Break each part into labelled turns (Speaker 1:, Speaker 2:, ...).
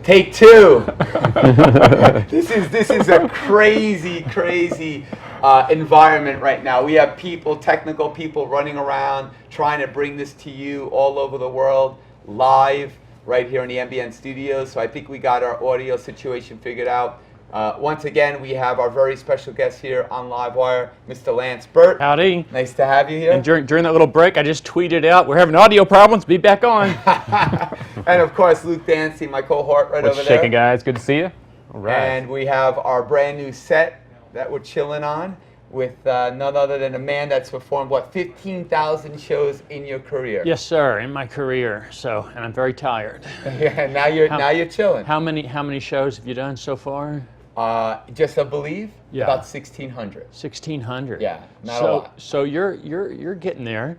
Speaker 1: Take two. This is a crazy environment right now. We have technical people running around trying to bring this to you all over the world, live right here in the MBN studios. So I think we got our audio situation figured out. Once again, we have our very special guest here on Livewire, Mr. Lance Burt.
Speaker 2: Howdy.
Speaker 1: Nice to have you here.
Speaker 2: And during that little break, I just tweeted out, we're having audio problems, be back on.
Speaker 1: And of course, Luke Dancy, my cohort right over there.
Speaker 3: What's shaking, guys? Good to see you.
Speaker 2: All right.
Speaker 1: And we have our brand new set that we're chilling on with none other than a man that's performed, 15,000 shows in your career.
Speaker 2: Yes, sir, in my career. So, and I'm very tired.
Speaker 1: Yeah, now you're chilling.
Speaker 2: How many shows have you done so far?
Speaker 1: Just I believe
Speaker 2: Yeah.
Speaker 1: about 1,600.
Speaker 2: 1,600.
Speaker 1: Yeah, not a lot.
Speaker 2: So you're getting there.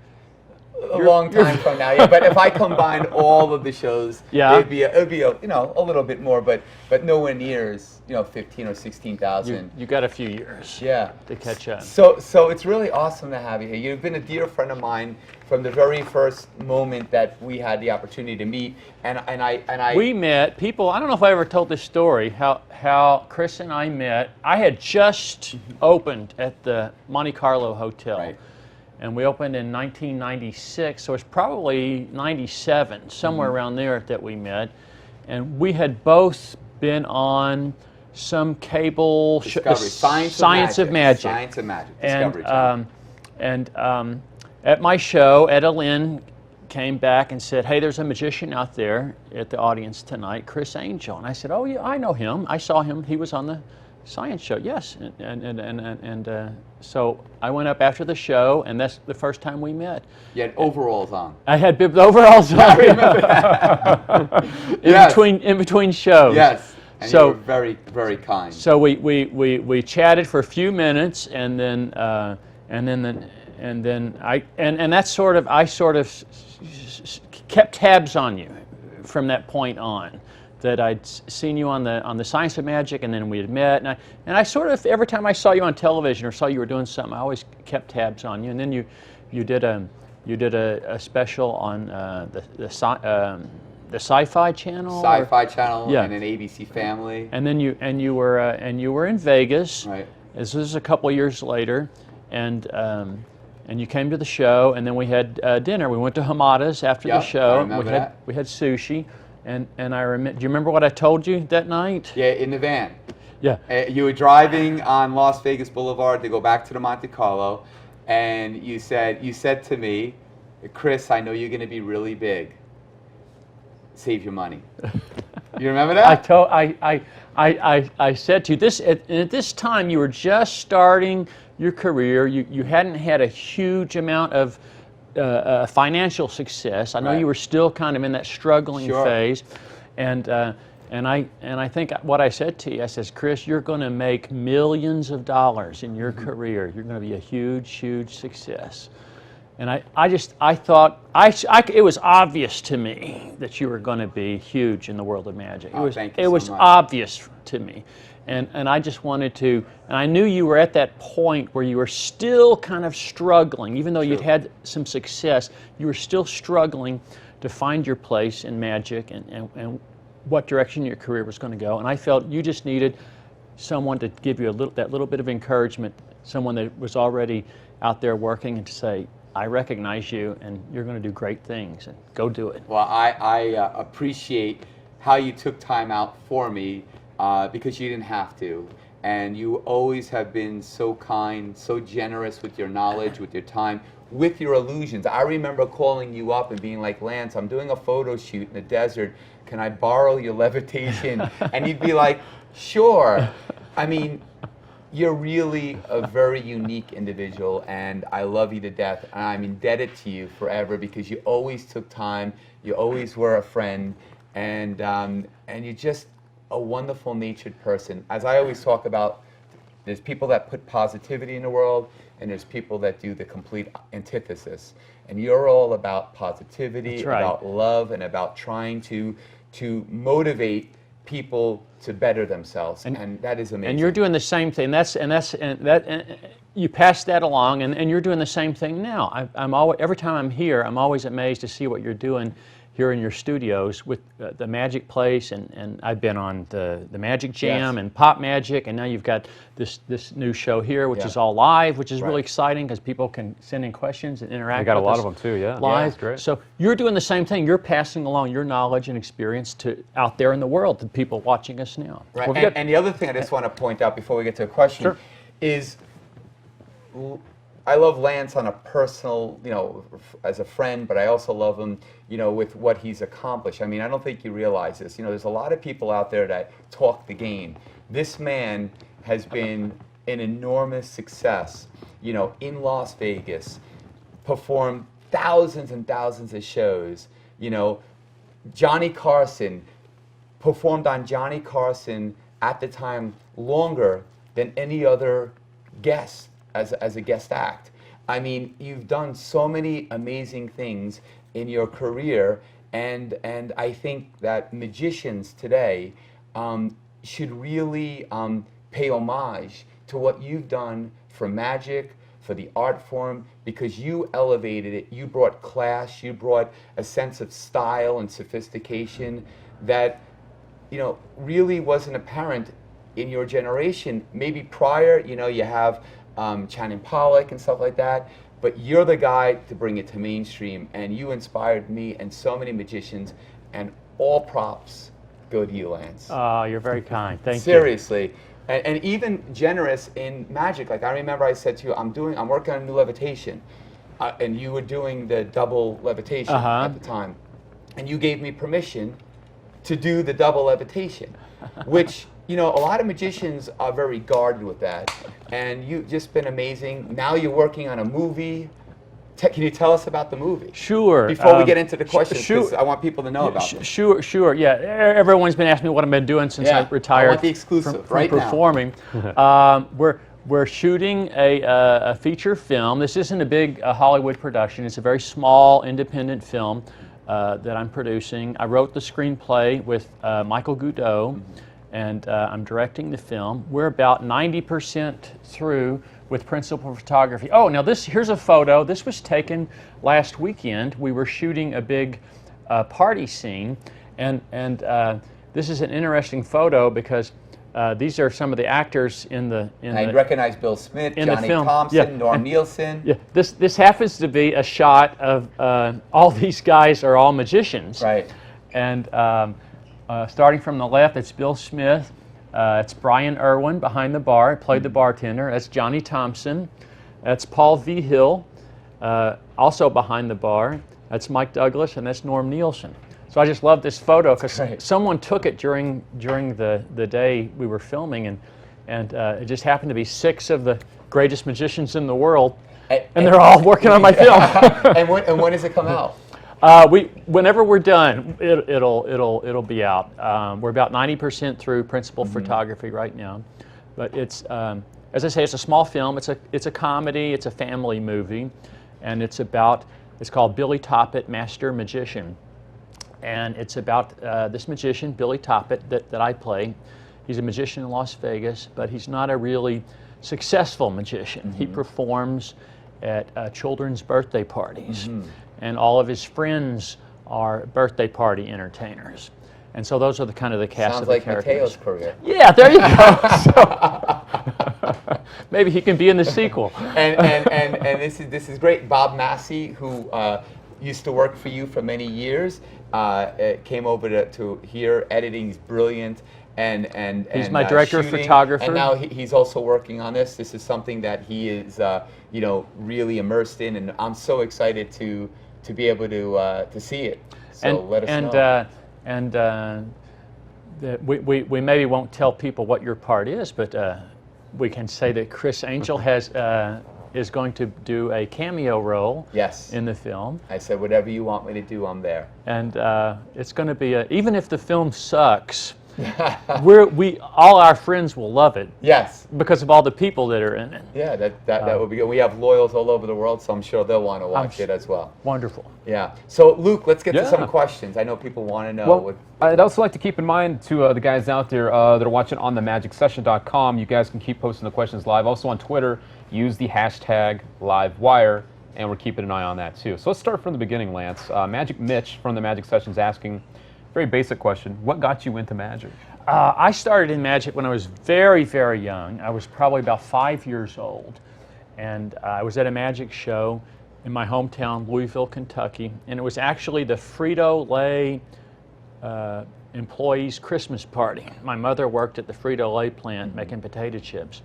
Speaker 1: A long time from now, yeah. But if I combined all of the shows,
Speaker 2: Yeah.
Speaker 1: it'd be a little bit more, but nowhere near as 15 or 16,000.
Speaker 2: You got a few years.
Speaker 1: Yeah.
Speaker 2: To catch up.
Speaker 1: So it's really awesome to have you here. You've been a dear friend of mine from the very first moment that we had the opportunity to meet, and I.
Speaker 2: We met people. I don't know if I ever told this story. How Chris and I met. I had just opened at the Monte Carlo Hotel.
Speaker 1: Right.
Speaker 2: And we opened in 1996, so it's probably 97, somewhere around there that we met. And we had both been on some cable
Speaker 1: Discovery. Science of Magic. Science of Magic. Discovery Channel.
Speaker 2: And at my show, Etta Lynn came back and said, "Hey, there's a magician out there at the audience tonight, Criss Angel." And I said, "Oh yeah, I know him. I saw him. He was on the science show." Yes, and so I went up after the show, and that's the first time we met.
Speaker 1: You had overalls on.
Speaker 2: I had overalls on.
Speaker 1: I remember that.
Speaker 2: in between shows.
Speaker 1: Yes. And
Speaker 2: So-
Speaker 1: you were very, very kind.
Speaker 2: So we chatted for a few minutes, and then that's sort of I kept tabs on you from that point on. That I'd seen you on the Science of Magic, and then we had met, and I sort of every time I saw you on television or saw you were doing something, I always kept tabs on you. And then you did a special on the Sci-Fi Channel.
Speaker 1: Sci-Fi Channel
Speaker 2: Yeah.
Speaker 1: and an ABC Family.
Speaker 2: And then you were in Vegas.
Speaker 1: Right.
Speaker 2: This was a couple years later, and you came to the show, and then we had dinner. We went to Hamada's after the
Speaker 1: Yep,
Speaker 2: show.
Speaker 1: I remember that.
Speaker 2: We had sushi. And I remember. Do you remember what I told you that night?
Speaker 1: Yeah, in the van.
Speaker 2: Yeah.
Speaker 1: You were driving on Las Vegas Boulevard to go back to the Monte Carlo, and you said to me, "Chris, I know you're going to be really big. Save your money." You remember that?
Speaker 2: I said to you this at this time you were just starting your career. You hadn't had a huge amount of financial success. I know
Speaker 1: Right.
Speaker 2: you were still kind of in that struggling
Speaker 1: Sure.
Speaker 2: phase, and I think what I said to you, I says, "Chris, you're going to make millions of dollars in your career. You're going to be a huge success." And I thought it was obvious to me that you were going to be huge in the world of magic.
Speaker 1: Oh, thank you
Speaker 2: it
Speaker 1: so
Speaker 2: was
Speaker 1: much.
Speaker 2: obvious to me. And I just wanted to, and I knew you were at that point where you were still kind of struggling, even though you'd had some success, you were still struggling to find your place in magic and what direction your career was going to go. And I felt you just needed someone to give you that little bit of encouragement, someone that was already out there working, and to say, "I recognize you, and you're going to do great things, and go do it."
Speaker 1: Well, I appreciate how you took time out for me because you didn't have to. And you always have been so kind, so generous with your knowledge, with your time, with your illusions. I remember calling you up and being like, "Lance, I'm doing a photo shoot in the desert. Can I borrow your levitation?" And you'd be like, "Sure." I mean, you're really a very unique individual, and I love you to death. And I'm indebted to you forever because you always took time. You always were a friend, and you're just a wonderful natured person. As I always talk about, there's people that put positivity in the world, and there's people that do the complete antithesis. And you're all about positivity,
Speaker 2: That's right.
Speaker 1: about love, and about trying to motivate people to better themselves, and that is amazing.
Speaker 2: And you're doing the same thing. And you pass that along, and you're doing the same thing now. I'm always, every time I'm here, I'm always amazed to see what you're doing, here in your studios with the Magic Place, and I've been on the Magic Jam and Pop Magic, and now you've got this new show here, which is all live, which is really exciting because people can send in questions and interact.
Speaker 3: We got a
Speaker 2: with
Speaker 3: lot
Speaker 2: us
Speaker 3: of them too, yeah.
Speaker 2: live.
Speaker 3: Yeah, great.
Speaker 2: So you're doing the same thing. You're passing along your knowledge and experience to out there in the world to people watching us now.
Speaker 1: Right.
Speaker 2: Well,
Speaker 1: And the other thing I just want to point out before we get to a question is I love Lance on a personal, as a friend, but I also love him, with what he's accomplished. I mean, I don't think you realize this. There's a lot of people out there that talk the game. This man has been an enormous success, in Las Vegas, performed thousands and thousands of shows. Johnny Carson performed on Johnny Carson at the time longer than any other guest as a guest act. I mean, you've done so many amazing things in your career, and I think that magicians today should really pay homage to what you've done for magic, for the art form, because you elevated it. You brought class, you brought a sense of style and sophistication that really wasn't apparent in your generation. Maybe prior, you have Channing Pollock and stuff like that, but you're the guy to bring it to mainstream, and you inspired me and so many magicians, and all props go to you, Lance.
Speaker 2: You're very kind. Thank you.
Speaker 1: Seriously. And even generous in magic. Like I remember I said to you, I'm working on a new levitation, and you were doing the double levitation at the time, and you gave me permission to do the double levitation, which a lot of magicians are very guarded with that, and you've just been amazing. Now you're working on a movie. Can you tell us about the movie?
Speaker 2: Sure.
Speaker 1: Before we get into the questions, because I want people to know about it.
Speaker 2: Sure. Yeah. Everyone's been asking me what I've been doing since I retired.
Speaker 1: I want the exclusive
Speaker 2: from
Speaker 1: right
Speaker 2: performing. We're shooting a feature film. This isn't a big Hollywood production. It's a very small independent film that I'm producing. I wrote the screenplay with Michael Goudeau, and I'm directing the film. We're about 90% through with principal photography. Oh, now here's a photo. This was taken last weekend. We were shooting a big party scene, and this is an interesting photo because these are some of the actors in the.
Speaker 1: I recognize Bill Smith, Johnny Thompson, Norm Nielsen.
Speaker 2: Yeah, this happens to be a shot of all these guys are all magicians.
Speaker 1: Right.
Speaker 2: And starting from the left, it's Bill Smith. It's Brian Irwin behind the bar, played the bartender. That's Johnny Thompson. That's Paul Vigil, also behind the bar. That's Mike Douglas, and that's Norm Nielsen. So I just love this photo because someone took it during the day we were filming, and it just happened to be 6 of the greatest magicians in the world, and they're all working on my film.
Speaker 1: And when does it come out?
Speaker 2: Whenever we're done, it'll be out. We're about 90% through principal photography right now, but it's as I say, it's a small film. It's a comedy. It's a family movie, and it's called Billy Toppet, Master Magician, and it's about this magician Billy Toppet that I play. He's a magician in Las Vegas, but he's not a really successful magician. He performs at children's birthday parties. And all of his friends are birthday party entertainers. And so those are the kind of the cast of the characters.
Speaker 1: Sounds like Mateo's career.
Speaker 2: Yeah, there you go. So, maybe he can be in the sequel.
Speaker 1: And this is great. Bob Massey, who used to work for you for many years, came over to here. Editing is brilliant. And
Speaker 2: he's my director
Speaker 1: shooting,
Speaker 2: of photography.
Speaker 1: And now he's also working on this. This is something that he is really immersed in, and I'm so excited to be able to see it. So let us know.
Speaker 2: We maybe won't tell people what your part is, but we can say that Criss Angel is going to do a cameo role in the film.
Speaker 1: I said, whatever you want me to do, I'm there.
Speaker 2: And it's going to be even if the film sucks, all our friends will love it.
Speaker 1: Yes.
Speaker 2: Because of all the people that are in it.
Speaker 1: Yeah, that would be good. We have loyals all over the world, so I'm sure they'll want to watch it as well.
Speaker 2: Wonderful.
Speaker 1: Yeah. So Luke, let's get to some questions. I know people want to know.
Speaker 3: Well, I'd also like to keep in mind to the guys out there that are watching on themagicsession.com, you guys can keep posting the questions live. Also on Twitter, use the hashtag LiveWire. and we're keeping an eye on that too. So let's start from the beginning, Lance. Magic Mitch from the Magic Sessions asking, very basic question, what got you into magic?
Speaker 2: I started in magic when I was very, very young. I was probably about 5 years old. And I was at a magic show in my hometown, Louisville, Kentucky. And it was actually the Frito-Lay employees' Christmas party. My mother worked at the Frito-Lay plant making potato chips.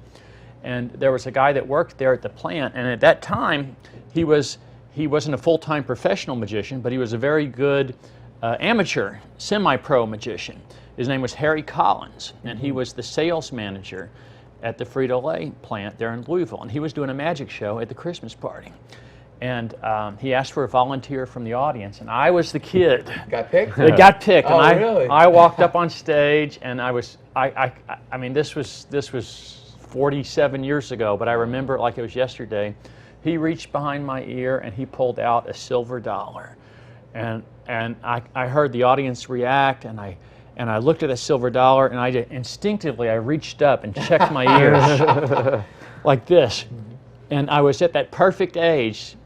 Speaker 2: And there was a guy that worked there at the plant. And at that time, he wasn't a full-time professional magician, but he was a very good amateur, semi-pro magician. His name was Harry Collins, and he was the sales manager at the Frito-Lay plant there in Louisville, and he was doing a magic show at the Christmas party. And he asked for a volunteer from the audience, and I was the kid.
Speaker 1: Got picked?
Speaker 2: That got picked, and
Speaker 1: Oh, really?
Speaker 2: I walked up on stage, and I mean, this was 47 years ago, but I remember it like it was yesterday. He reached behind my ear, and he pulled out a silver dollar. And I heard the audience react, and I looked at the silver dollar, and instinctively I reached up and checked my ears like this. And I was at that perfect age.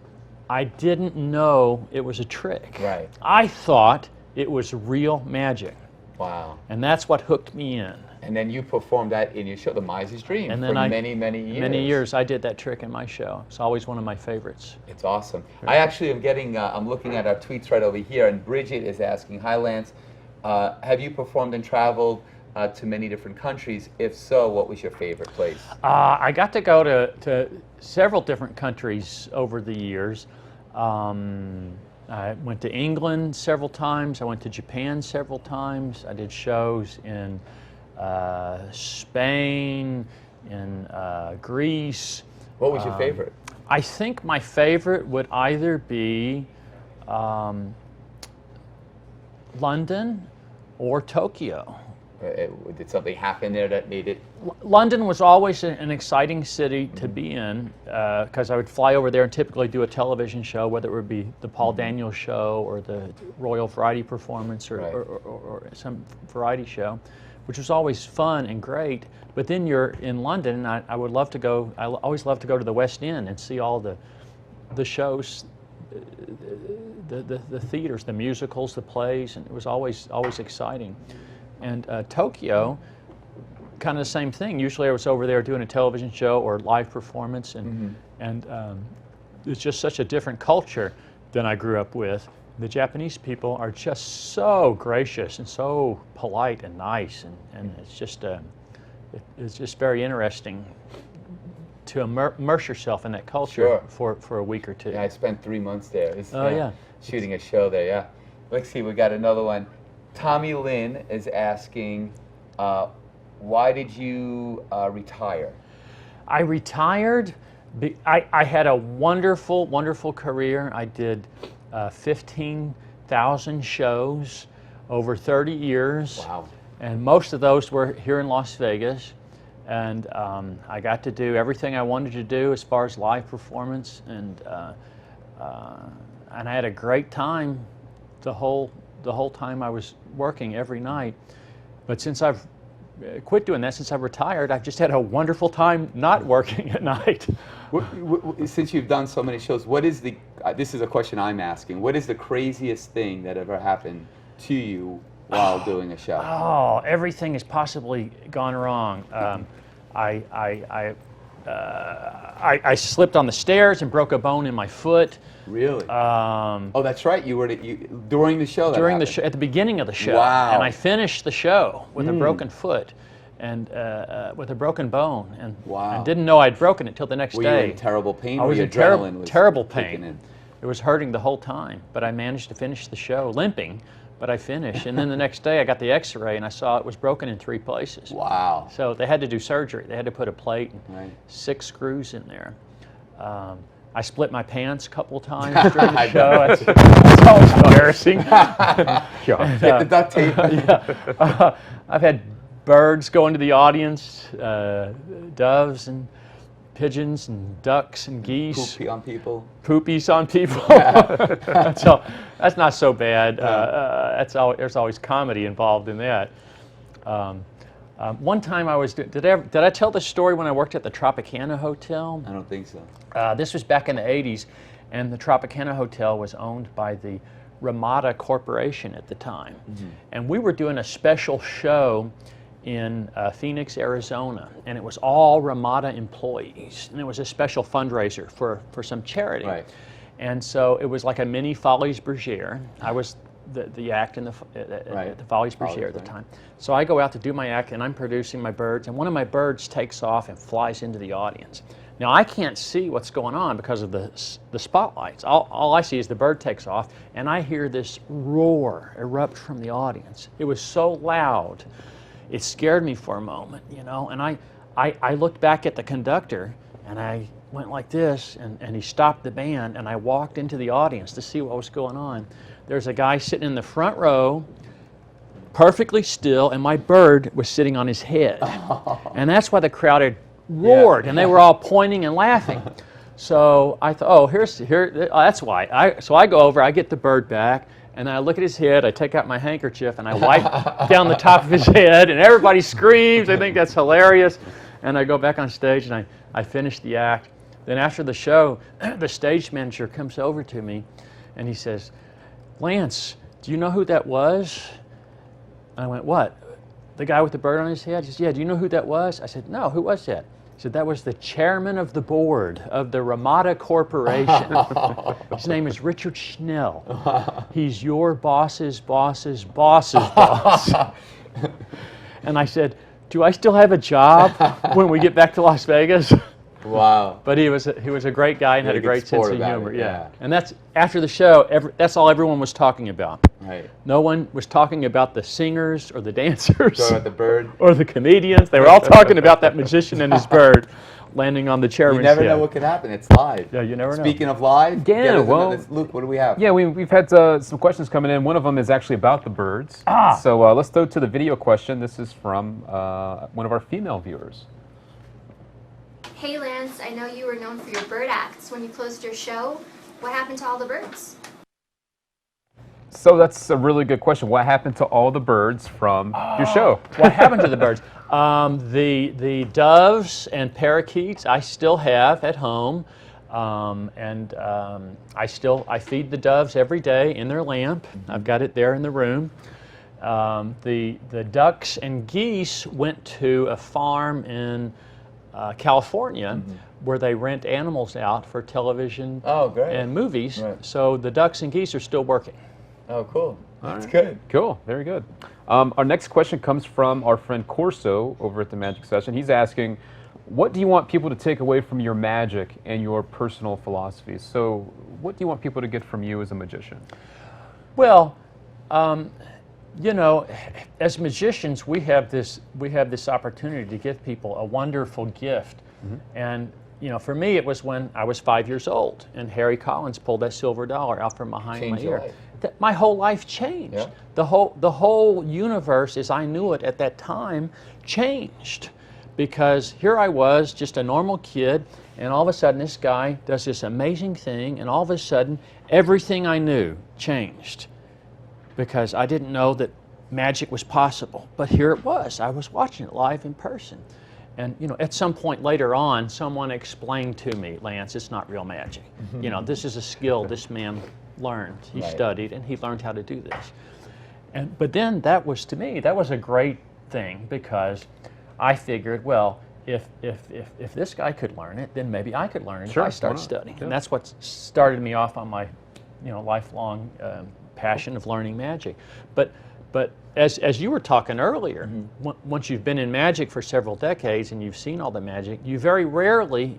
Speaker 2: I didn't know it was a trick.
Speaker 1: Right.
Speaker 2: I thought it was real magic.
Speaker 1: Wow.
Speaker 2: And that's what hooked me in.
Speaker 1: And then you performed that in your show, The Miser's Dream,
Speaker 2: And
Speaker 1: for
Speaker 2: then
Speaker 1: many, many years.
Speaker 2: Many years I did that trick in my show. It's always one of my favorites.
Speaker 1: It's awesome. I actually am getting, I'm looking at our tweets right over here, and Bridget is asking, hi Lance, have you performed and traveled to many different countries? If so, what was your favorite place?
Speaker 2: I got to go to several different countries over the years. I went to England several times. I went to Japan several times. I did shows in Spain, in Greece.
Speaker 1: What was your favorite?
Speaker 2: I think my favorite would either be London or Tokyo.
Speaker 1: Did something happen there that made it?
Speaker 2: London was always an exciting city to be in because I would fly over there and typically do a television show, whether it would be the Paul Daniels show or the Royal Variety Performance or some variety show, which was always fun and great. But then you're in London, and I would love to go. I always love to go to the West End and see all the shows, the theaters, the musicals, the plays, and it was always exciting. And Tokyo, kind of the same thing. Usually I was over there doing a television show or live performance, and it's just such a different culture than I grew up with. The Japanese people are just so gracious and so polite and nice, and it's just very interesting to immerse yourself in that culture for a week or two.
Speaker 1: Yeah, I spent 3 months there.
Speaker 2: Yeah.
Speaker 1: Shooting a show there, yeah. Let's see, we got another one. Tommy Lynn is asking, why did you retire?
Speaker 2: I retired. I had a wonderful, wonderful career. I did 15,000 shows over 30 years.
Speaker 1: Wow.
Speaker 2: And most of those were here in Las Vegas. And I got to do everything I wanted to do as far as live performance. And I had a great time the whole time I was working every night. But since I've quit doing that, since I've retired, I've just had a wonderful time not working at night.
Speaker 1: Since you've done so many shows, what is this is a question I'm asking, what is the craziest thing that ever happened to you while doing a show?
Speaker 2: Oh, everything has possibly gone wrong. I slipped on the stairs and broke a bone in my foot.
Speaker 1: Really? Oh, that's right. You were during the show.
Speaker 2: During the show, at the beginning of the show.
Speaker 1: Wow.
Speaker 2: And I finished the show with a broken foot and with a broken bone, and I didn't know I'd broken it till the next day.
Speaker 1: Were you in terrible pain?
Speaker 2: I was in terrible pain. It was hurting the whole time, but I managed to finish the show, limping, but I finished. And then the next day I got the X-ray and I saw it was broken in 3 places.
Speaker 1: Wow.
Speaker 2: So they had to do surgery. They had to put a plate and 6 screws in there. I split my pants a couple times during the show. That's always embarrassing.
Speaker 1: Hit the duct tape.
Speaker 2: I've had birds go into the audience, doves and pigeons and ducks and geese.
Speaker 1: Poopy on people.
Speaker 2: Poopies on people. So that's not so bad. There's always comedy involved in that. One time I was, did I tell the story when I worked at the Tropicana Hotel?
Speaker 1: I don't think so.
Speaker 2: This was back in the 80s, and the Tropicana Hotel was owned by the Ramada Corporation at the time. And we were doing a special show in Phoenix, Arizona, and it was all Ramada employees, and it was a special fundraiser for some charity.
Speaker 1: Right.
Speaker 2: And so it was like a mini Folies Bergère. I was the act in the at the Folies Bergère at the time. So I go out to do my act, and I'm producing my birds, and one of my birds takes off and flies into the audience. Now I can't see what's going on because of the spotlights. All I see is the bird takes off, and I hear this roar erupt from the audience. It was so loud, it scared me for a moment, you know. And I looked back at the conductor, and I went like this, and he stopped the band, and I walked into the audience to see what was going on. There's a guy sitting in the front row, perfectly still, and my bird was sitting on his head. And that's why the crowd had roared, and they were all pointing and laughing. So I thought, oh, that's why. So I go over, I get the bird back, and I look at his head, I take out my handkerchief, and I wipe down the top of his head, and everybody screams. They think that's hilarious. And I go back on stage, and I finish the act. Then after the show, the stage manager comes over to me, and he says, "Lance, do you know who that was?" And I went, "What? The guy with the bird on his head?" He said, "Yeah, do you know who that was?" I said, "No, who was that?" He said, "That was the chairman of the board of the Ramada Corporation. His name is Richard Schnell. He's your boss's boss's boss's boss." And I said, "Do I still have a job when we get back to Las Vegas?"
Speaker 1: Wow.
Speaker 2: But he was a great guy and had a great sense of humor.
Speaker 1: It, yeah.
Speaker 2: And that's after the show. That's all everyone was talking about.
Speaker 1: Right.
Speaker 2: No one was talking about the singers or the dancers
Speaker 1: Talking about the bird.
Speaker 2: or the comedians. They were all talking about that magician and his bird landing on the chairman's
Speaker 1: You never
Speaker 2: head.
Speaker 1: know what could happen. It's live.
Speaker 2: Yeah, you never know.
Speaker 1: Speaking of live,
Speaker 3: Yeah,
Speaker 1: get us
Speaker 3: well-
Speaker 1: another- Luke, what do we have?
Speaker 3: Yeah, we've had some questions coming in. One of them is actually about the birds. So let's go to the video question. This is from one of our female viewers.
Speaker 4: Hey Lance, I know you were known for your bird acts. When you closed your show, what happened to all the birds?
Speaker 3: So that's a really good question. What happened to all the birds from your show?
Speaker 2: What happened to the birds? The doves and parakeets I still have at home, and I feed the doves every day in their lamp. I've got it there in the room. The ducks and geese went to a farm in California, where they rent animals out for television
Speaker 1: Oh, great.
Speaker 2: and movies.
Speaker 1: Right.
Speaker 2: So the ducks and geese are still working.
Speaker 1: Oh, cool. That's
Speaker 3: right.
Speaker 1: good.
Speaker 3: Cool, very good. Our next question comes from our friend Corso over at the Magic Session. He's asking, what do you want people to take away from your magic and your personal philosophies? So what do you want people to get from you as a magician?
Speaker 2: Well, you know, as magicians, we have this opportunity to give people a wonderful gift. And you know, for me, it was when I was 5 years old, and Harry Collins pulled that silver dollar out from behind
Speaker 1: Changed
Speaker 2: my
Speaker 1: your
Speaker 2: ear.
Speaker 1: life.
Speaker 2: My whole life changed.
Speaker 1: Yeah.
Speaker 2: The whole universe, as I knew it at that time, changed, because here I was, just a normal kid, and all of a sudden, this guy does this amazing thing, and all of a sudden, everything I knew changed, because I didn't know that magic was possible. But here it was. I was watching it live in person. And you know, at some point later on, someone explained to me, "Lance, it's not real magic. You know, this is a skill this man learned. He
Speaker 1: Right.
Speaker 2: studied, and he learned how to do this." But then that was, to me, that was a great thing, because I figured, well, if this guy could learn it, then maybe I could learn it
Speaker 3: Sure,
Speaker 2: if I
Speaker 3: why
Speaker 2: start
Speaker 3: not?
Speaker 2: studying.
Speaker 3: Yeah.
Speaker 2: And that's what started me off on my, you know, lifelong passion of learning magic. But as you were talking earlier, once you've been in magic for several decades and you've seen all the magic, you very rarely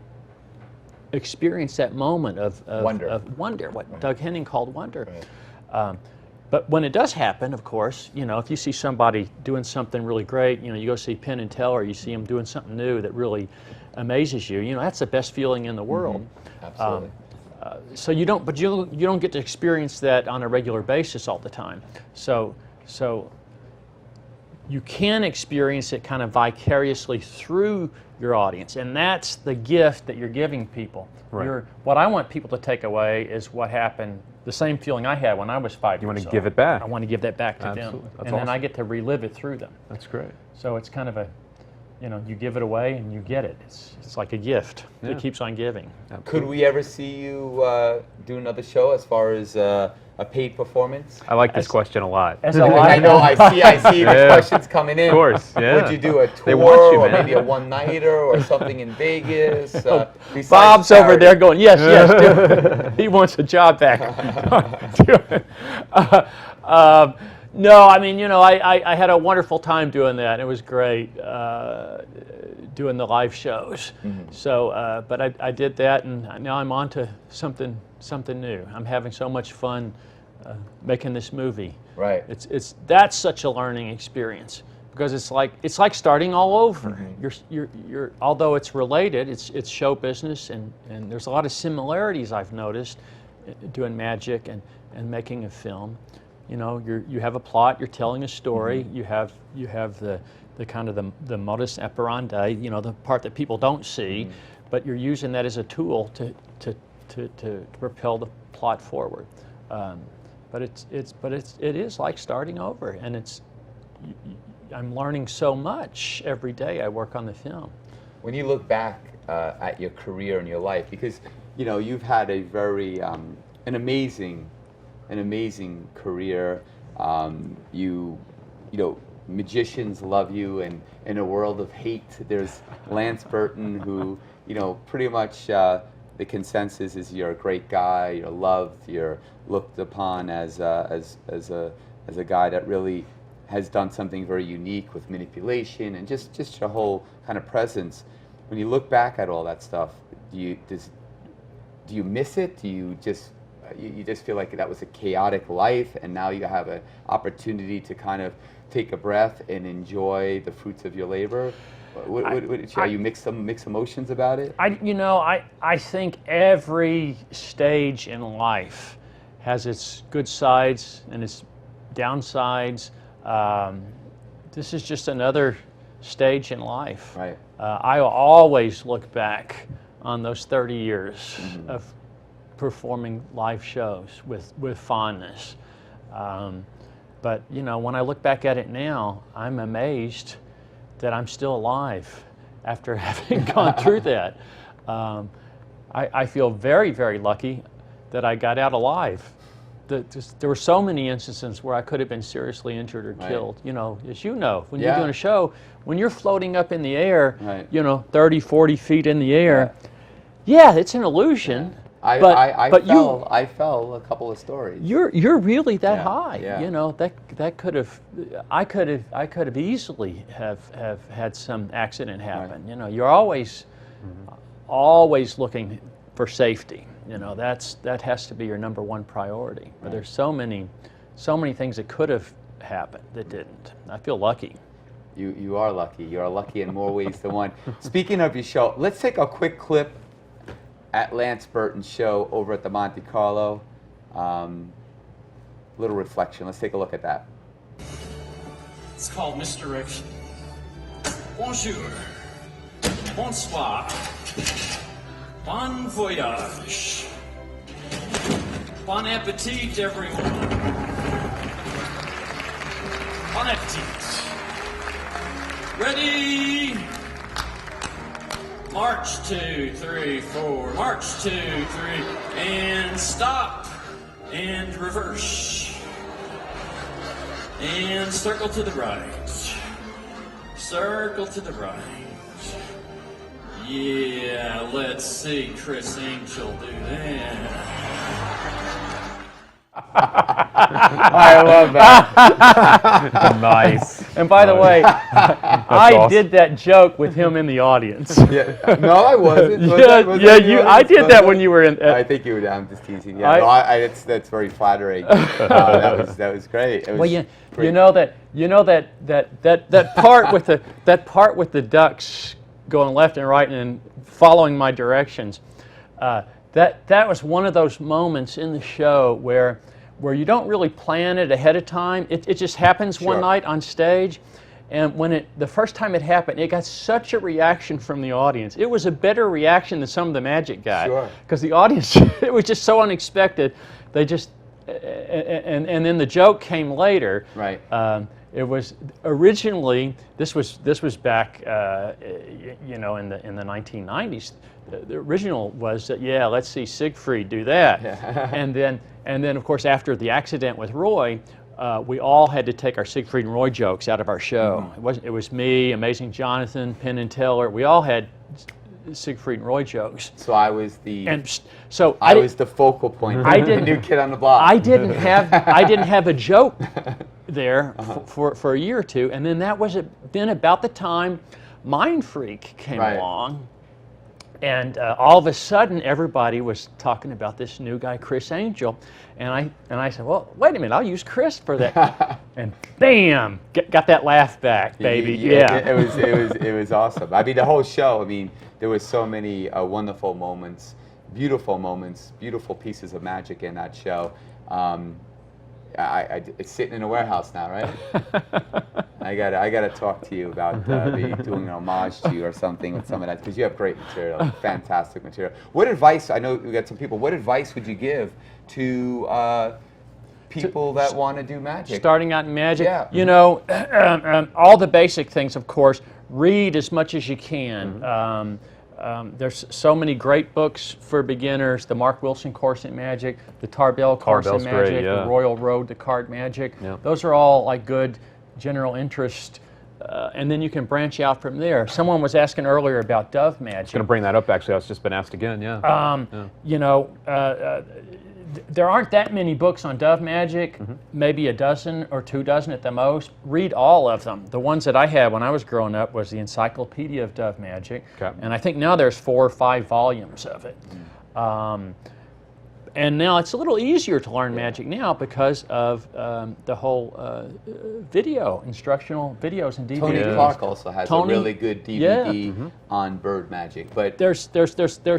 Speaker 2: experience that moment of wonder, what Doug Henning called wonder.
Speaker 1: Right.
Speaker 2: But when it does happen, of course, you know, if you see somebody doing something really great, you know, you go see Penn and Teller, you see them doing something new that really amazes you, you know, that's the best feeling in the world.
Speaker 1: Absolutely.
Speaker 2: So you don't get to experience that on a regular basis all the time. So you can experience it kind of vicariously through your audience, and that's the gift that you're giving people.
Speaker 3: Right.
Speaker 2: What I want people to take away is what happened, the same feeling I had when I was 5 years old.
Speaker 3: You want to give it back.
Speaker 2: I want to give that back to
Speaker 3: Absolutely.
Speaker 2: them,
Speaker 3: That's
Speaker 2: and then
Speaker 3: awesome.
Speaker 2: I get to relive it through them.
Speaker 3: That's great.
Speaker 2: So it's kind of a, you give it away and you get it. It's like a gift
Speaker 3: Yeah.
Speaker 2: that keeps on giving.
Speaker 1: Could we ever see you do another show as far as a paid performance?
Speaker 3: I like this question a lot.
Speaker 2: As a
Speaker 1: I
Speaker 2: live,
Speaker 1: know, I see the
Speaker 3: Yeah.
Speaker 1: questions coming in.
Speaker 3: Of course, yeah.
Speaker 1: Would you do a
Speaker 3: They
Speaker 1: tour
Speaker 3: want you,
Speaker 1: or
Speaker 3: man.
Speaker 1: maybe a one-nighter or something in Vegas? Besides
Speaker 2: Bob's over
Speaker 1: charity?
Speaker 2: there going, yes, yes, do it. He wants a job back. Do it. No, I mean, I had a wonderful time doing that. It was great doing the live shows. So, but I did that, and now I'm on to something new. I'm having so much fun making this movie.
Speaker 1: Right.
Speaker 2: That's such a learning experience because it's like starting all over. You're although it's related, it's show business, and there's a lot of similarities I've noticed doing magic and making a film. You have a plot, you're telling a story, you have the kind of the modus operandi, the part that people don't see, but you're using that as a tool to propel the plot forward. But it is like starting over, and I'm learning so much every day I work on the film.
Speaker 1: When you look back at your career and your life, because you've had a very an amazing career. Magicians love you, and in a world of hate, there's Lance Burton, who pretty much the consensus is you're a great guy, you're loved, you're looked upon as a guy that really has done something very unique with manipulation and just your whole kind of presence. When you look back at all that stuff, do you miss it? Do you just feel like that was a chaotic life, and now you have an opportunity to kind of take a breath and enjoy the fruits of your labor? Are you mixed emotions about it?
Speaker 2: I think every stage in life has its good sides and its downsides. This is just another stage in life.
Speaker 1: Right.
Speaker 2: I will always look back on those 30 years of performing live shows with fondness. But when I look back at it now, I'm amazed that I'm still alive after having gone through that. I feel very, very lucky that I got out alive. There were so many instances where I could have been seriously injured or killed. As you know, when you're doing a show, when you're floating up in the air, 30, 40 feet in the air, it's an illusion.
Speaker 1: I fell a couple of stories.
Speaker 2: You're really that high.
Speaker 1: Yeah.
Speaker 2: That could have, I could have easily have had some accident happen.
Speaker 1: Right.
Speaker 2: You're always looking for safety. That has to be your number one priority. But there's so many things that could have happened that didn't. I feel lucky.
Speaker 1: You are lucky. You are lucky in more ways than one. Speaking of your show, let's take a quick clip at Lance Burton's show over at the Monte Carlo. Little reflection. Let's take a look at that.
Speaker 5: It's called misdirection. Bonjour. Bonsoir. Bon voyage. Bon appetit, everyone. Bon appetit. Ready? March 2, 3, 4. March 2, 3. And stop. And reverse. And circle to the right. Circle to the right. Yeah, let's see Chris Angel do that.
Speaker 1: I love that.
Speaker 3: Nice.
Speaker 2: And by the way, I
Speaker 3: awesome.
Speaker 2: did that joke with him in the audience.
Speaker 1: No, I wasn't.
Speaker 2: I did that when you were in.
Speaker 1: I think you were. I'm just teasing. Yeah, that's very flattering. That was great. It was
Speaker 2: Well,
Speaker 1: great.
Speaker 2: you know that part with the ducks going left and right and following my directions. That was one of those moments in the show where you don't really plan it ahead of time. It just happens one
Speaker 1: Sure.
Speaker 2: night on stage, And when the first time it happened, it got such a reaction from the audience. It was a better reaction than some of the magic got.
Speaker 1: Sure.
Speaker 2: Because the audience, it was just so unexpected. They just, and then the joke came later.
Speaker 1: Right.
Speaker 2: It was originally, this was back, you know, in the 1990s. The original was that, yeah, let's see Siegfried do that. and then of course after the accident with Roy, we all had to take our Siegfried and Roy jokes out of our show. It was me, Amazing Jonathan, Penn and Teller. We all had Siegfried and Roy jokes.
Speaker 1: So I was the
Speaker 2: I
Speaker 1: was the focal point.
Speaker 2: I
Speaker 1: the
Speaker 2: didn't-
Speaker 1: new kid on the block.
Speaker 2: I didn't have a joke there for a year or two, and then that was then about the time Mind Freak came
Speaker 1: Right.
Speaker 2: along, and all of a sudden everybody was talking about this new guy Chris Angel, and I said, well, wait a minute, I'll use Chris for that, and bam, got that laugh back, baby. Yeah.
Speaker 1: It was awesome. I mean, the whole show. I mean, there was so many wonderful moments, beautiful pieces of magic in that show. It's sitting in a warehouse now, right? I gotta talk to you about maybe doing an homage to you or something with some of that, because you have great material, fantastic material. What advice? I know we got some people. What advice would you give to people that want to do magic?
Speaker 2: Starting out in magic,
Speaker 1: Yeah.
Speaker 2: you know, all the basic things, of course. Read as much as you can. There's so many great books for beginners. The Mark Wilson course in magic, the Tarbell course in
Speaker 3: Tarbell's
Speaker 2: magic,
Speaker 3: great, yeah.
Speaker 2: the Royal Road to Card Magic.
Speaker 3: Yeah.
Speaker 2: Those are all like good general interest. And then you can branch out from there. Someone was asking earlier about Dove magic.
Speaker 3: Going to bring that up, actually. I was just been asked again, yeah.
Speaker 2: You know, there aren't that many books on Dove magic, maybe a dozen or 2 dozen at the most. Read all of them. The ones that I had when I was growing up was the Encyclopedia of Dove Magic,
Speaker 3: Okay.
Speaker 2: and I think now there's 4 or 5 volumes of it. And now it's a little easier to learn magic now because of the whole video, instructional videos and DVDs.
Speaker 1: Tony Clark also has
Speaker 2: Tony-
Speaker 1: a really good DVD on bird magic, but
Speaker 2: There's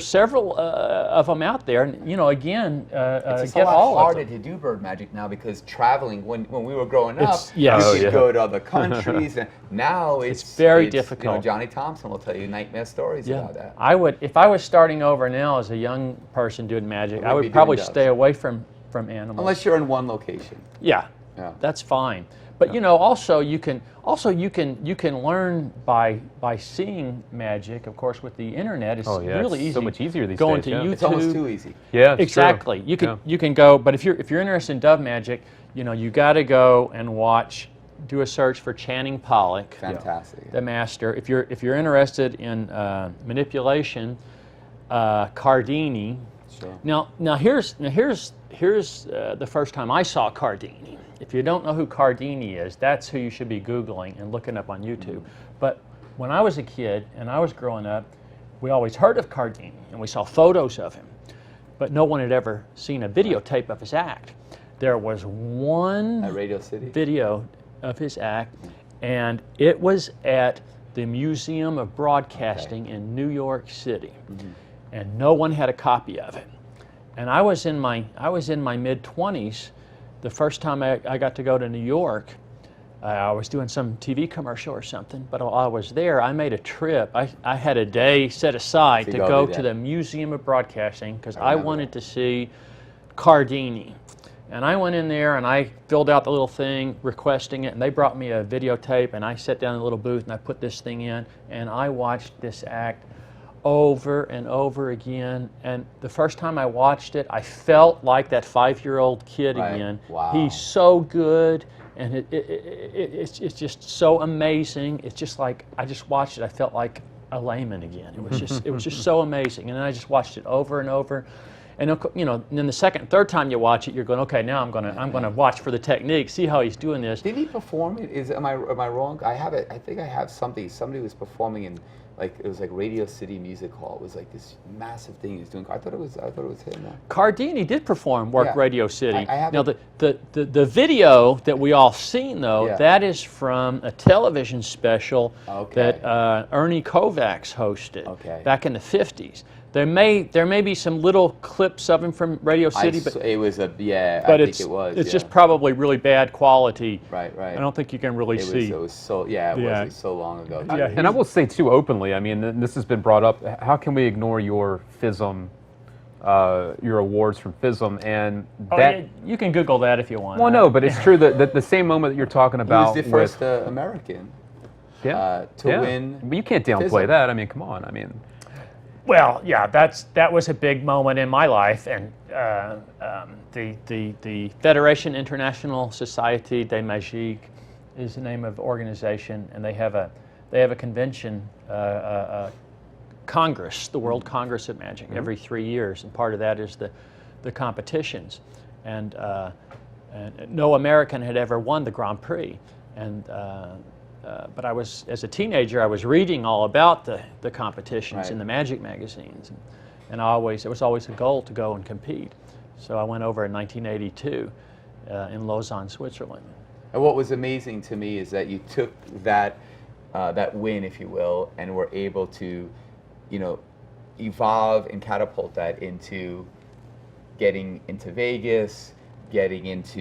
Speaker 2: several of them out there, and you know, again,
Speaker 1: it's just
Speaker 2: get
Speaker 1: a lot
Speaker 2: all of
Speaker 1: harder
Speaker 2: them.
Speaker 1: to do bird magic now, because traveling, when we were growing up,
Speaker 2: It's- yes.
Speaker 1: you
Speaker 2: Oh,
Speaker 1: could
Speaker 3: yeah.
Speaker 1: go to other countries, and now it's
Speaker 2: very
Speaker 1: You know,
Speaker 2: difficult.
Speaker 1: Johnny Thompson will tell you nightmare stories about that.
Speaker 2: I would, if I was starting over now as a young person doing magic, I
Speaker 1: would be
Speaker 2: would
Speaker 1: doing
Speaker 2: probably
Speaker 1: doves.
Speaker 2: stay away from animals.
Speaker 1: Unless you're in one location.
Speaker 2: Yeah,
Speaker 1: Yeah.
Speaker 2: that's fine. But you know, also you can learn by seeing magic. Of course, with the internet, it's
Speaker 3: Oh, yeah,
Speaker 2: really
Speaker 3: it's
Speaker 2: easy.
Speaker 3: so much easier these
Speaker 2: going
Speaker 3: days,
Speaker 2: to
Speaker 3: yeah.
Speaker 2: YouTube.
Speaker 1: It's almost too easy.
Speaker 3: Yeah, it's true.
Speaker 2: Exactly. You can go, but if you're interested in Dove magic, you know, you got to go and do a search for Channing Pollock,
Speaker 1: Fantastic.
Speaker 2: the master. If you're interested in manipulation, Cardini.
Speaker 1: Sure.
Speaker 2: Now here's the first time I saw Cardini. If you don't know who Cardini is, that's who you should be Googling and looking up on YouTube. But when I was a kid and I was growing up, we always heard of Cardini and we saw photos of him, but no one had ever seen a videotape of his act. There was one
Speaker 1: At Radio City.
Speaker 2: video of his act, and it was at the Museum of Broadcasting in New York City, and no one had a copy of it. And I was in my mid-20s. The first time I got to go to New York, I was doing some TV commercial or something, but while I was there, I made a trip. I had a day set aside
Speaker 1: To
Speaker 2: to
Speaker 1: go
Speaker 2: go
Speaker 1: do
Speaker 2: to
Speaker 1: that.
Speaker 2: the Museum of Broadcasting because I
Speaker 1: remember
Speaker 2: wanted
Speaker 1: that.
Speaker 2: to see Cardini. And I went in there and I filled out the little thing requesting it, and they brought me a videotape, and I sat down in a little booth and I put this thing in, and I watched this act over and over again. And the first time I watched it, I felt like that 5-year-old kid
Speaker 1: Right.
Speaker 2: again.
Speaker 1: Wow.
Speaker 2: He's so good, and it's just so amazing. It's just like I just watched it. I felt like a layman again. It was just so amazing, and then I just watched it over and over. And you know, and then the second, third time you watch it, you're going, okay, now I'm gonna watch for the technique, see how he's doing this.
Speaker 1: Did he perform it? Am I wrong? I have it. I think I have something. Somebody was performing in, like, it was like Radio City Music Hall. It was like this massive thing he was doing. I thought it was him.
Speaker 2: Cardini did perform Work
Speaker 1: Yeah.
Speaker 2: Radio City.
Speaker 1: I have
Speaker 2: now
Speaker 1: it.
Speaker 2: the video that we all seen though,
Speaker 1: Yeah.
Speaker 2: that is from a television special
Speaker 1: Okay.
Speaker 2: that Ernie Kovacs hosted
Speaker 1: Okay.
Speaker 2: back in the 50s. There may be some little clips of him from Radio City, but
Speaker 1: it was yeah.
Speaker 2: but
Speaker 1: I think it was.
Speaker 2: it's
Speaker 1: yeah.
Speaker 2: just probably really bad quality.
Speaker 1: Right.
Speaker 2: I don't think you can really see.
Speaker 1: It was so yeah. It
Speaker 2: Yeah.
Speaker 1: was so long ago.
Speaker 2: Yeah,
Speaker 1: too.
Speaker 3: And I will say too openly, I mean, and this has been brought up. How can we ignore your FISM, your awards from FISM, and
Speaker 2: Oh,
Speaker 3: that?
Speaker 2: yeah, you can Google that if you want.
Speaker 3: Well, no, but it's true that the same moment that you're talking
Speaker 1: He
Speaker 3: about
Speaker 1: was the
Speaker 3: with-
Speaker 1: first American
Speaker 3: yeah,
Speaker 1: to
Speaker 3: yeah.
Speaker 1: win.
Speaker 3: But you can't downplay
Speaker 1: FISM.
Speaker 3: that. I mean, come on. I mean,
Speaker 2: Well, yeah, that was a big moment in my life, and the Fédération Internationale Société de Magie is the name of the organization, and they have a convention, Congress, the World Congress of Magic, every 3 years, and part of that is the competitions, and no American had ever won the Grand Prix, and. But as a teenager, I was reading all about the competitions
Speaker 1: Right.
Speaker 2: in the Magic magazines, and it was always a goal to go and compete. So I went over in 1982 in Lausanne, Switzerland.
Speaker 1: And what was amazing to me is that you took that win, if you will, and were able to, evolve and catapult that into getting into Vegas, getting into,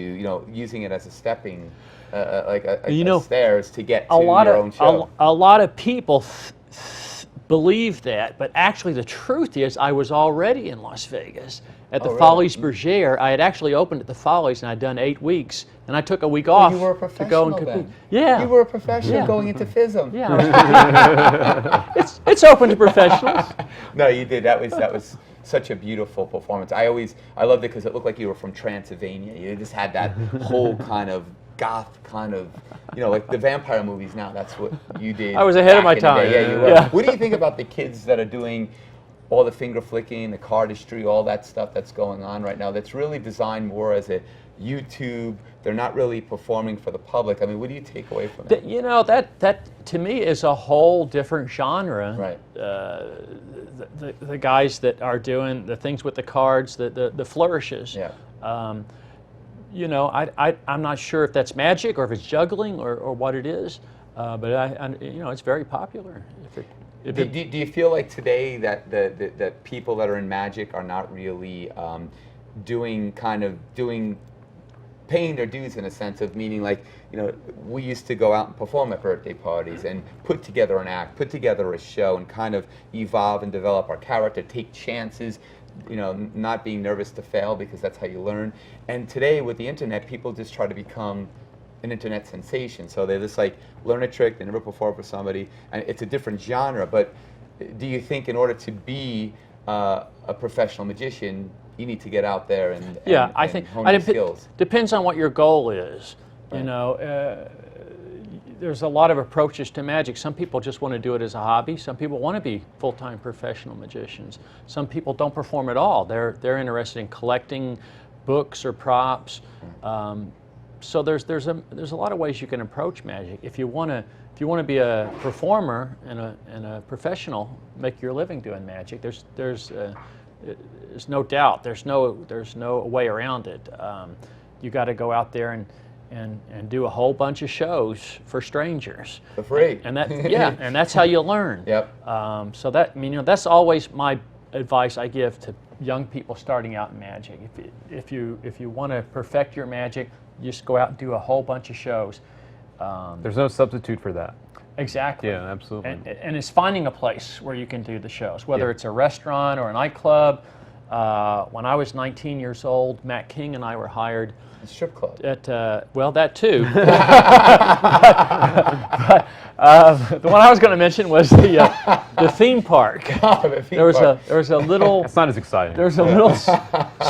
Speaker 1: using it as a stepping, stairs to get to your own show.
Speaker 2: A lot of people believe that, but actually the truth is I was already in Las Vegas at the
Speaker 1: really?
Speaker 2: Follies Bergère. I had actually opened at the Follies, and I'd done 8 weeks, and I took a week off
Speaker 1: You were a
Speaker 2: to
Speaker 1: professional
Speaker 2: go and compete.
Speaker 1: then.
Speaker 2: Yeah.
Speaker 1: You were a professional
Speaker 2: Yeah.
Speaker 1: going into FISM.
Speaker 2: Yeah. it's open to professionals.
Speaker 1: No, you did. That was such a beautiful performance. I loved it because it looked like you were from Transylvania. You just had that whole kind of goth kind of, like the vampire movies now. That's what you did.
Speaker 2: I was ahead of
Speaker 1: back
Speaker 2: my
Speaker 1: in the
Speaker 2: time.
Speaker 1: day. Yeah, you were.
Speaker 2: Yeah.
Speaker 1: What do you think about the kids that are doing all the finger flicking, the cardistry, all that stuff that's going on right now? That's really designed more as a YouTube. They're not really performing for the public. I mean, what do you take away from it?
Speaker 2: That to me is a whole different genre.
Speaker 1: Right.
Speaker 2: The guys that are doing the things with the cards, the flourishes.
Speaker 1: Yeah.
Speaker 2: I'm not sure if that's magic or if it's juggling or what it is, but it's very popular.
Speaker 1: Do you feel like today that the people that are in Magic are not really paying their dues, in a sense of meaning, like, we used to go out and perform at birthday parties and put together an act, put together a show, and kind of evolve and develop our character, take chances, not being nervous to fail because that's how you learn. And today with the internet, people just try to become an internet sensation. So they just learn a trick they never performed for somebody, and it's a different genre. But do you think in order to be a professional magician, you need to get out there and
Speaker 2: I think
Speaker 1: hone your skills?
Speaker 2: Depends on what your goal is.
Speaker 1: Right.
Speaker 2: There's a lot of approaches to magic. Some people just want to do it as a hobby. Some people want to be full-time professional magicians. Some people don't perform at all. They're interested in collecting books or props. So there's a lot of ways you can approach magic. If you want to be a performer and a professional, make your living doing magic, there's no doubt. There's no way around it. You got to go out there and do a whole bunch of shows for strangers
Speaker 1: For free.
Speaker 2: and that's how you learn.
Speaker 1: Yep.
Speaker 2: So that's always my advice I give to young people starting out in magic. If you want to perfect your magic, you just go out and do a whole bunch of shows.
Speaker 3: there's no substitute for that.
Speaker 2: Exactly.
Speaker 3: Yeah, absolutely.
Speaker 2: And it's finding a place where you can do the shows, whether
Speaker 3: Yeah.
Speaker 2: it's a restaurant or a nightclub. When I was 19 years old, Matt King and I were hired
Speaker 1: A strip club.
Speaker 2: at, that too. The one I was going to mention was the theme park. There was a little
Speaker 3: It's not as exciting.
Speaker 2: There's a little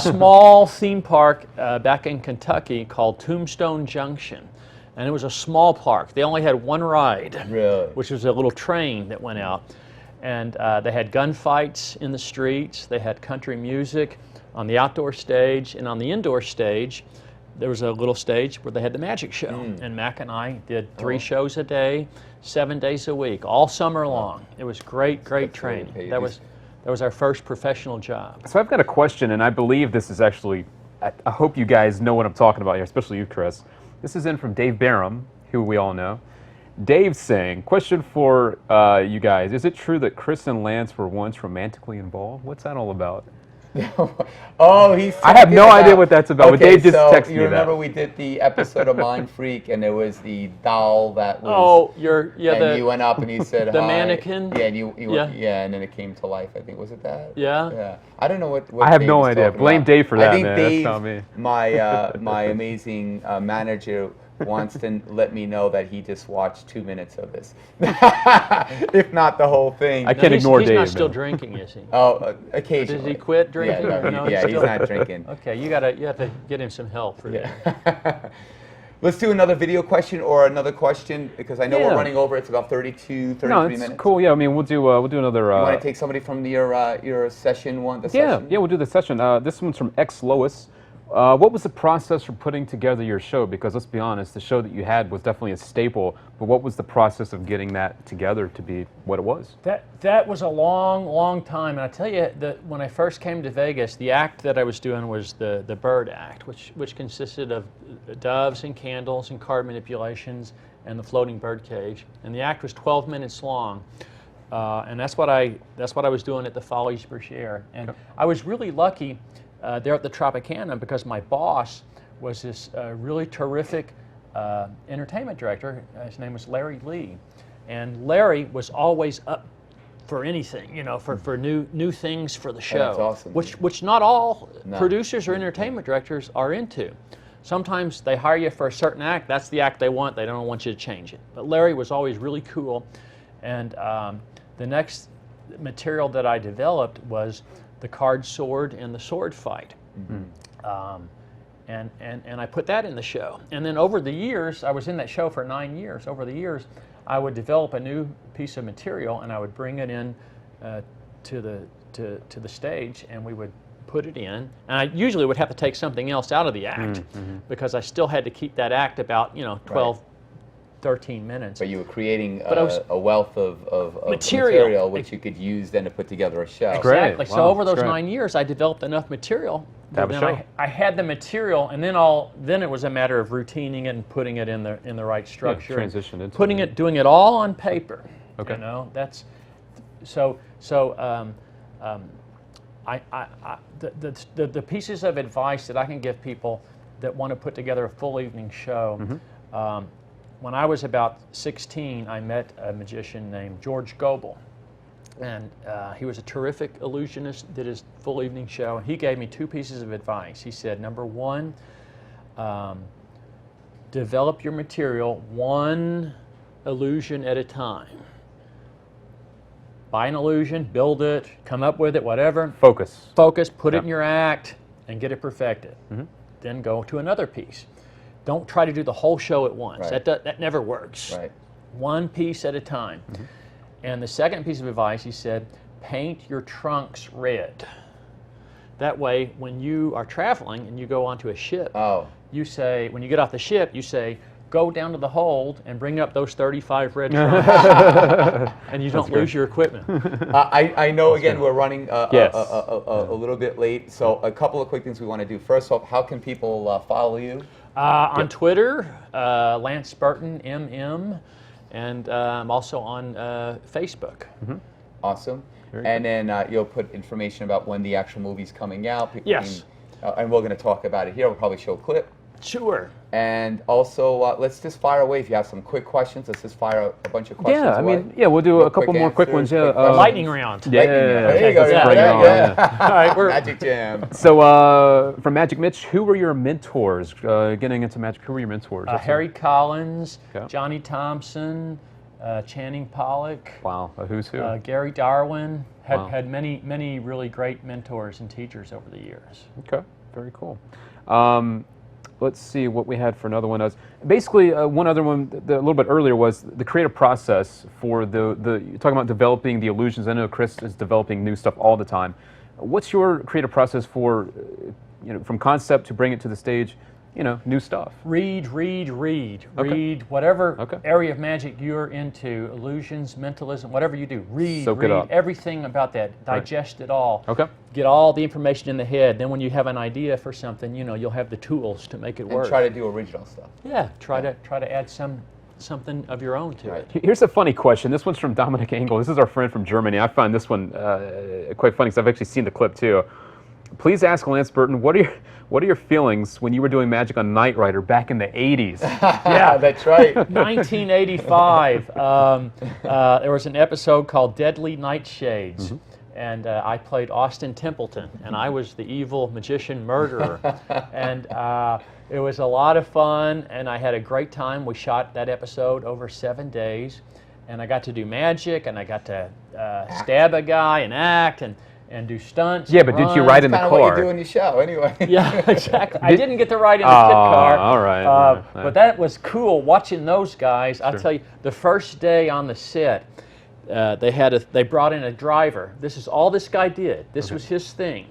Speaker 2: small theme park back in Kentucky called Tombstone Junction, and it was a small park. They only had one ride,
Speaker 1: Really?
Speaker 2: which was a little train that went out, and they had gunfights in the streets. They had country music on the outdoor stage, and on the indoor stage, there was a little stage where they had the magic show. And Mac and I did 3 shows a day, 7 days a week, all summer long. It was great
Speaker 1: That's really
Speaker 2: training.
Speaker 1: paid.
Speaker 2: That was our first professional job.
Speaker 3: So I've got a question, and I believe this is actually, I hope you guys know what I'm talking about here, especially you, Chris. This is in from Dave Barham, who we all know. Dave saying, question for you guys. Is it true that Chris and Lance were once romantically involved? What's that all about?
Speaker 1: Oh, he's.
Speaker 3: I have
Speaker 1: talking
Speaker 3: no idea
Speaker 1: about-
Speaker 3: what that's about, but
Speaker 1: Okay,
Speaker 3: Dave just
Speaker 1: so
Speaker 3: texted me
Speaker 1: you remember
Speaker 3: that.
Speaker 1: we did the episode of Mind Freak, and there was the doll that was.
Speaker 2: Oh,
Speaker 1: and you went up and you said
Speaker 2: the
Speaker 1: hi.
Speaker 2: mannequin?
Speaker 1: Yeah, and you
Speaker 2: Yeah.
Speaker 1: yeah, and then it came to life. I think was it that?
Speaker 2: Yeah.
Speaker 1: Yeah. I don't know what.
Speaker 3: I have
Speaker 1: Dave
Speaker 3: no
Speaker 1: was
Speaker 3: idea.
Speaker 1: talking
Speaker 3: Blame
Speaker 1: about.
Speaker 3: Dave for that,
Speaker 1: I think
Speaker 3: man. That's
Speaker 1: Dave,
Speaker 3: not me.
Speaker 1: my amazing manager, wants to let me know that he just watched 2 minutes of this, if not the whole thing.
Speaker 3: I can't ignore
Speaker 2: He's
Speaker 3: Dave.
Speaker 2: not still
Speaker 3: man.
Speaker 2: drinking, is he?
Speaker 1: Oh, occasionally.
Speaker 2: Does he quit drinking?
Speaker 1: Yeah,
Speaker 2: or
Speaker 1: no,
Speaker 2: no,
Speaker 1: yeah,
Speaker 2: he's
Speaker 1: he's
Speaker 2: still-
Speaker 1: not drinking.
Speaker 2: Okay, you have to get him some help for that.
Speaker 1: Yeah. Let's do another video question or another question because I know
Speaker 3: Yeah.
Speaker 1: we're running over. It's about 32, 33
Speaker 3: No, it's
Speaker 1: minutes.
Speaker 3: cool. Yeah, I mean, we'll do another.
Speaker 1: You want to take somebody from your session one? The
Speaker 3: Yeah,
Speaker 1: session?
Speaker 3: yeah, we'll do the session. This one's from X Lois. What was the process for putting together your show? Because let's be honest, the show that you had was definitely a staple. But what was the process of getting that together to be what it was?
Speaker 2: That was a long time, and I tell you that when I first came to Vegas, the act that I was doing was the Bird Act, which consisted of doves and candles and card manipulations and the floating bird cage. And the act was 12 minutes long, and that's what I was doing at the Folies Bergère. And I was really lucky there at the Tropicana because my boss was this really terrific entertainment director. His name was Larry Lee, and Larry was always up for anything, for new things for the show.
Speaker 1: that's awesome.
Speaker 2: Which not all
Speaker 1: No.
Speaker 2: producers or entertainment directors are into. Sometimes they hire you for a certain act. That's the act they want. They don't want you to change it. But Larry was always really cool, and the next material that I developed was the card sword and the sword fight. And I put that in the show. And then over the years, I was in that show for 9 years. Over the years, I would develop a new piece of material and I would bring it in to the stage, and we would put it in. And I usually would have to take something else out of the act because I still had to keep that act about 12, 13 minutes.
Speaker 1: But you were creating
Speaker 2: But I was-
Speaker 1: a wealth of
Speaker 2: Material.
Speaker 1: which you could use then to put together a show.
Speaker 3: Great.
Speaker 2: Exactly. So
Speaker 3: Wow,
Speaker 2: over those
Speaker 3: that's great.
Speaker 2: 9 years, I developed enough material.
Speaker 3: To have a
Speaker 2: then
Speaker 3: show.
Speaker 2: I had the material, and then it was a matter of routining it and putting it in the right structure.
Speaker 3: transition into
Speaker 2: putting
Speaker 3: it.
Speaker 2: doing it all on paper.
Speaker 3: Okay.
Speaker 2: That's so. The pieces of advice that I can give people that want to put together a full evening show. When I was about 16, I met a magician named George Goebel. And he was a terrific illusionist, did his full evening show, and he gave me 2 pieces of advice. He said, number 1, develop your material 1 illusion at a time. Buy an illusion, build it, come up with it, whatever.
Speaker 3: Focus.
Speaker 2: Focus, put it in
Speaker 3: Yeah.
Speaker 2: your act, and get it perfected. Then go to another piece. Don't try to do the whole show at once.
Speaker 1: Right.
Speaker 2: That never works.
Speaker 1: Right.
Speaker 2: 1 piece at a time. And the second piece of advice, he said, paint your trunks red. That way, when you are traveling and you go onto a ship,
Speaker 1: Oh.
Speaker 2: you say, when you get off the ship, you say, go down to the hold and bring up those 35 red trunks. And you don't lose your equipment.
Speaker 1: I know, again, we're running
Speaker 3: Yes.
Speaker 1: a little bit late, so a couple of quick things we want to do. First off, how can people follow you?
Speaker 2: On Twitter, Lance Burton, MM, and I'm also on Facebook.
Speaker 1: Awesome. And then you'll put information about when the actual movie's coming out. People
Speaker 2: Yes.
Speaker 1: can- and we're going to talk about it here. We'll probably show a clip.
Speaker 2: Sure.
Speaker 1: And also, let's just fire away. If you have some quick questions, let's just fire a bunch of questions.
Speaker 3: Yeah, I
Speaker 1: away.
Speaker 3: mean, yeah, we'll do
Speaker 1: Real
Speaker 3: a couple more quick
Speaker 1: answers,
Speaker 3: ones. Yeah,
Speaker 1: questions.
Speaker 2: Lightning round.
Speaker 3: Yeah,
Speaker 1: There you go.
Speaker 2: Okay,
Speaker 1: Yeah,
Speaker 3: bring it
Speaker 1: yeah,
Speaker 3: on,
Speaker 1: yeah.
Speaker 2: All right,
Speaker 1: Magic Jam.
Speaker 3: So, from Magic Mitch, who were your mentors getting into Magic? Who were your mentors? That's
Speaker 2: Harry Collins,
Speaker 3: Okay.
Speaker 2: Johnny Thompson, Channing Pollock,
Speaker 3: Wow, a who's who?
Speaker 2: Gary Darwin.
Speaker 3: Wow.
Speaker 2: Had many really great mentors and teachers over the years.
Speaker 3: Okay, very cool. Let's see what we had for another one. Basically, one other one a little bit earlier was the creative process for you're talking about developing the illusions. I know Chris is developing new stuff all the time. What's your creative process for, from concept to bring it to the stage, new stuff?
Speaker 2: Read
Speaker 3: Okay.
Speaker 2: whatever
Speaker 3: Okay.
Speaker 2: area of magic you're into, illusions, mentalism, whatever you do.
Speaker 3: Soak it up.
Speaker 2: Everything about that. Digest it all.
Speaker 3: Okay.
Speaker 2: Get all the information in the head. Then when you have an idea for something, you'll have the tools to make it
Speaker 1: And
Speaker 2: work.
Speaker 1: try to do original stuff.
Speaker 2: Yeah, try to add some something of your own to it.
Speaker 3: Here's a funny question. This one's from Dominic Engel. This is our friend from Germany. I find this one quite funny because I've actually seen the clip too. Please ask Lance Burton, what are your feelings when you were doing magic on Knight Rider back in the 80s?
Speaker 1: Yeah, that's right.
Speaker 2: 1985, there was an episode called Deadly Nightshades, and I played Austin Templeton, and I was the evil magician murderer. And it was a lot of fun, and I had a great time. We shot that episode over 7 days, and I got to do magic, and I got to stab a guy and act and do stunts.
Speaker 3: Yeah, but did you ride in the
Speaker 1: Kind of what you
Speaker 3: car?
Speaker 1: do in your show, anyway.
Speaker 2: Yeah, exactly. I didn't get to ride in the kit car.
Speaker 3: All right.
Speaker 2: But that was cool watching those guys. I'll tell you, the first day on the set, they brought in a driver. This is all this guy did. This was his thing,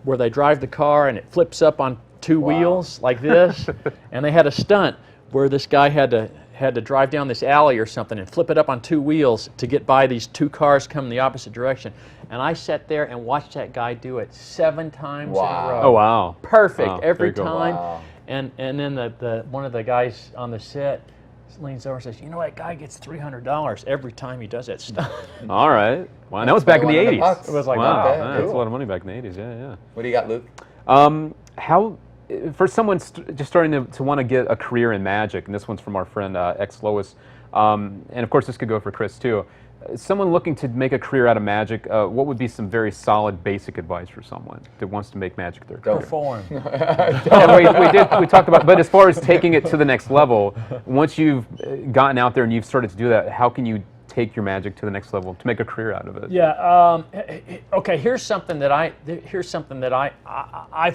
Speaker 2: where they drive the car and it flips up on two wheels like this, and they had a stunt where this guy had to drive down this alley or something and flip it up on two wheels to get by these two cars coming the opposite direction. And I sat there and watched that guy do it 7 times in a row.
Speaker 3: Oh, wow.
Speaker 2: Perfect
Speaker 3: Wow,
Speaker 2: every
Speaker 3: very cool.
Speaker 2: time.
Speaker 1: Wow.
Speaker 2: And then the one of the guys on the set leans over and says, "You know, that guy gets $300 every time he does that stuff."
Speaker 3: All right. Wow, and that was back in the
Speaker 1: 100
Speaker 3: 80s.
Speaker 1: bucks.
Speaker 2: It was like,
Speaker 3: wow,
Speaker 1: okay,
Speaker 3: that's a
Speaker 1: cool.
Speaker 3: lot of money back in the 80s, yeah.
Speaker 1: What do you got, Luke?
Speaker 3: How, for someone just starting to want to get a career in magic, and this one's from our friend X Lois, and of course this could go for Chris too. Someone looking to make a career out of magic, what would be some very solid basic advice for someone that wants to make magic their career?
Speaker 2: Perform.
Speaker 3: Yeah, we talked about, but as far as taking it to the next level, once you've gotten out there and you've started to do that, how can you take your magic to the next level to make a career out of it?
Speaker 2: Yeah. Okay. Here's something that I've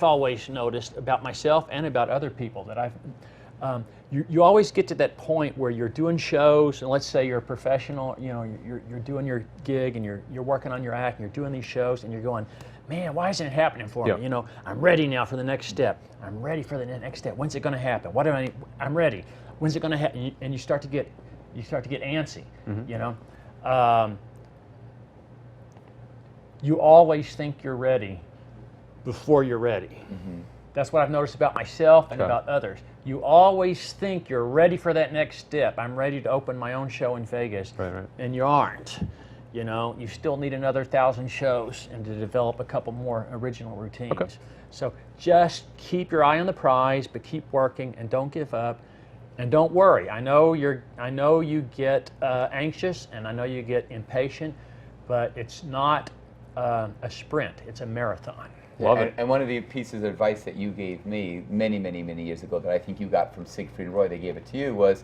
Speaker 2: always noticed about myself and about other people that I've. You always get to that point where you're doing shows, and let's say you're a professional. You know, you're doing your gig and you're working on your act, and you're doing these shows, and you're going, man, why isn't it happening for
Speaker 3: Yep.
Speaker 2: me? You know, I'm ready now for the next step. I'm ready for the next step. When's it going to happen? What do I need? I'm ready. When's it going to happen? And you start to get antsy. You know, you always think you're ready before you're ready. That's what I've noticed about myself and
Speaker 3: Okay.
Speaker 2: about others. You always think you're ready for that next step. I'm ready to open my own show in Vegas,
Speaker 3: Right.
Speaker 2: and you aren't. You know, you still need another 1,000 shows and to develop a couple more original routines.
Speaker 3: Okay.
Speaker 2: So just keep your eye on the prize, but keep working and don't give up, and don't worry. I know you get anxious and I know you get impatient, but it's not a sprint. It's a marathon.
Speaker 3: Love it.
Speaker 1: And one of the pieces of advice that you gave me many, many, many years ago that I think you got from Siegfried and Roy, they gave it to you, was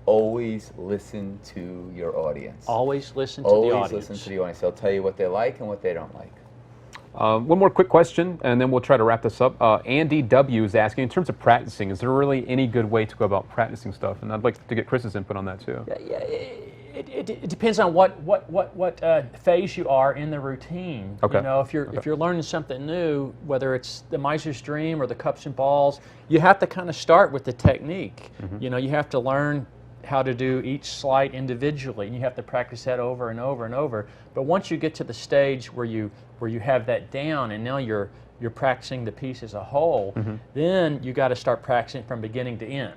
Speaker 1: always listen to your audience.
Speaker 2: Always listen to the
Speaker 1: Always
Speaker 2: audience.
Speaker 1: listen to the audience. They'll tell you what they like and what they don't like.
Speaker 3: One more quick question, and then we'll try to wrap this up. Andy W. is asking, in terms of practicing, is there really any good way to go about practicing stuff? And I'd like to get Chris's input on that too.
Speaker 2: It depends on what phase you are in the routine.
Speaker 3: Okay.
Speaker 2: You know, if you're learning something new, whether it's the Miser's Dream or the Cups and Balls, you have to kind of start with the technique. You know, you have to learn how to do each slide individually, and you have to practice that over and over and over. But once you get to the stage where you have that down, and now you're practicing the piece as a whole, then you got to start practicing from beginning to end.